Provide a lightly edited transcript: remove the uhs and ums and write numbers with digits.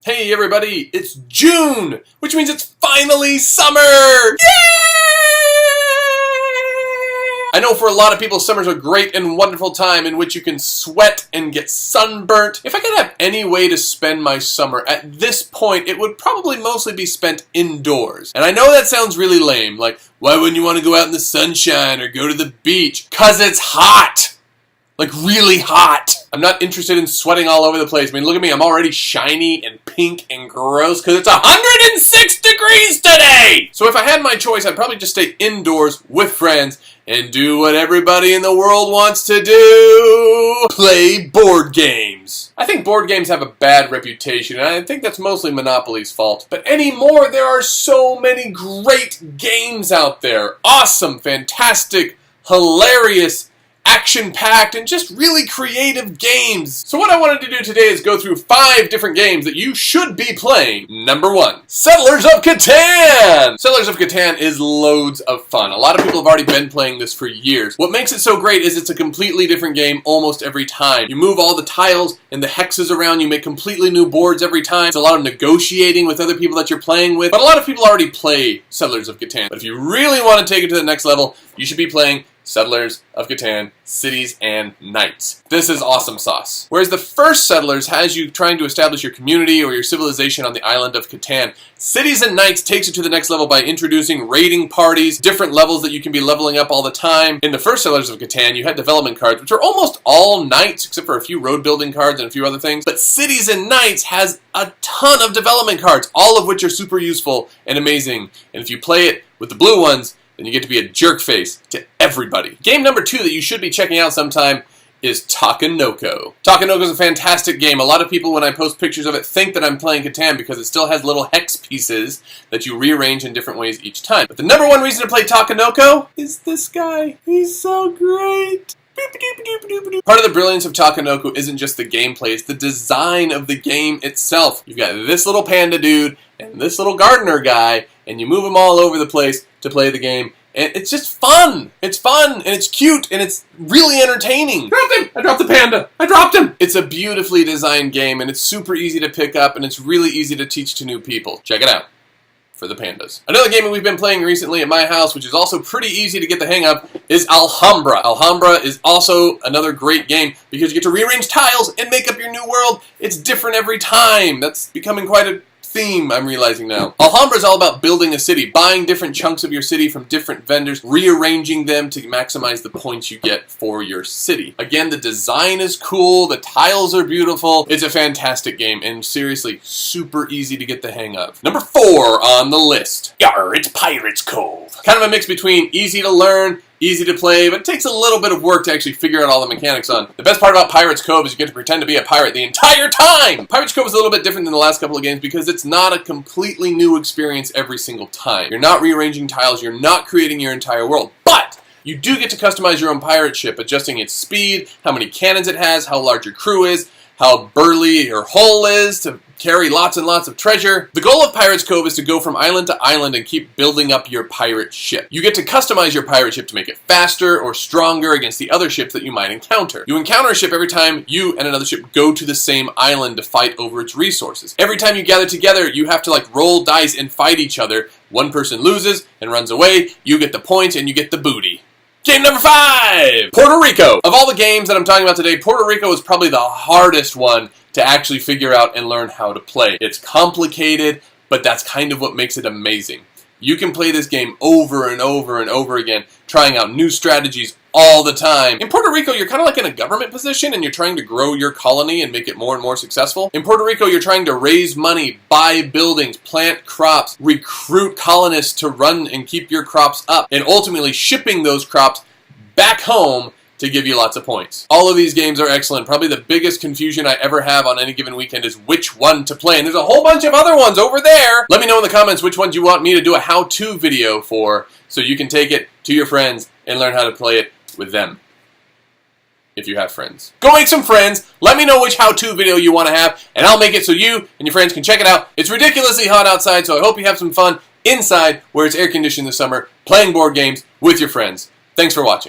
Hey everybody, it's June, which means it's finally summer! Yay! I know for a lot of people, summer's a great and wonderful time in which you can sweat and get sunburnt. If I could have any way to spend my summer at this point, it would probably mostly be spent indoors. And I know that sounds really lame, like, why wouldn't you want to go out in the sunshine or go to the beach? 'Cause it's hot! Like, really hot. I'm not interested in sweating all over the place. I mean, look at me. I'm already shiny and pink and gross because it's 106 degrees today! So if I had my choice, I'd probably just stay indoors with friends and do what everybody in the world wants to do. Play board games. I think board games have a bad reputation, and I think that's mostly Monopoly's fault. But anymore, there are so many great games out there. Awesome, fantastic, hilarious, action-packed, and just really creative games. So what I wanted to do today is go through 5 different games that you should be playing. Number 1, Settlers of Catan! Settlers of Catan is loads of fun. A lot of people have already been playing this for years. What makes it so great is it's a completely different game almost every time. You move all the tiles and the hexes around, you make completely new boards every time. It's a lot of negotiating with other people that you're playing with, but a lot of people already play Settlers of Catan. But if you really want to take it to the next level, you should be playing Settlers of Catan, Cities and Knights. This is awesome sauce. Whereas the first Settlers has you trying to establish your community or your civilization on the island of Catan, Cities and Knights takes you to the next level by introducing raiding parties, different levels that you can be leveling up all the time. In the first Settlers of Catan, you had development cards, which are almost all knights, except for a few road building cards and a few other things. But Cities and Knights has a ton of development cards, all of which are super useful and amazing. And if you play it with the blue ones, then you get to be a jerk face to everybody. Game number 2 that you should be checking out sometime is Takenoko. Takenoko is a fantastic game. A lot of people, when I post pictures of it, think that I'm playing Catan because it still has little hex pieces that you rearrange in different ways each time. But the number 1 reason to play Takenoko is this guy. He's so great. Part of the brilliance of Takenoko isn't just the gameplay, it's the design of the game itself. You've got this little panda dude and this little gardener guy, and you move them all over the place to play the game. And it's just fun. It's fun, and it's cute, and it's really entertaining. Dropped him! I dropped the panda! I dropped him! It's a beautifully designed game, and it's super easy to pick up, and it's really easy to teach to new people. Check it out. For the pandas. Another game that we've been playing recently at my house, which is also pretty easy to get the hang of, is Alhambra. Alhambra is also another great game because you get to rearrange tiles and make up your new world. It's different every time. That's becoming quite a theme, I'm realizing now. Alhambra is all about building a city, buying different chunks of your city from different vendors, rearranging them to maximize the points you get for your city. Again, the design is cool, the tiles are beautiful. It's a fantastic game, and seriously, super easy to get the hang of. Number 4 on the list. Yarr, it's Pirates Cove. Kind of a mix between easy to learn, easy to play, but it takes a little bit of work to actually figure out all the mechanics on. The best part about Pirates Cove is you get to pretend to be a pirate the entire time! Pirates Cove is a little bit different than the last couple of games because it's not a completely new experience every single time. You're not rearranging tiles, you're not creating your entire world, but you do get to customize your own pirate ship, adjusting its speed, how many cannons it has, how large your crew is, how burly your hull is to carry lots and lots of treasure. The goal of Pirates Cove is to go from island to island and keep building up your pirate ship. You get to customize your pirate ship to make it faster or stronger against the other ships that you might encounter. You encounter a ship every time you and another ship go to the same island to fight over its resources. Every time you gather together, you have to like roll dice and fight each other. One person loses and runs away, you get the points and you get the booty. Game number 5! Puerto Rico. Of all the games that I'm talking about today, Puerto Rico is probably the hardest one to actually figure out and learn how to play. It's complicated, but that's kind of what makes it amazing. You can play this game over and over and over again, trying out new strategies all the time. In Puerto Rico, you're kind of like in a government position and you're trying to grow your colony and make it more and more successful. In Puerto Rico, you're trying to raise money, buy buildings, plant crops, recruit colonists to run and keep your crops up, and ultimately shipping those crops back home to give you lots of points. All of these games are excellent. Probably the biggest confusion I ever have on any given weekend is which one to play, and there's a whole bunch of other ones over there. Let me know in the comments which ones you want me to do a how-to video for so you can take it to your friends and learn how to play it with them. If you have friends. Go make some friends, let me know which how-to video you want to have, and I'll make it so you and your friends can check it out. It's ridiculously hot outside, so I hope you have some fun inside where it's air-conditioned this summer, playing board games with your friends. Thanks for watching.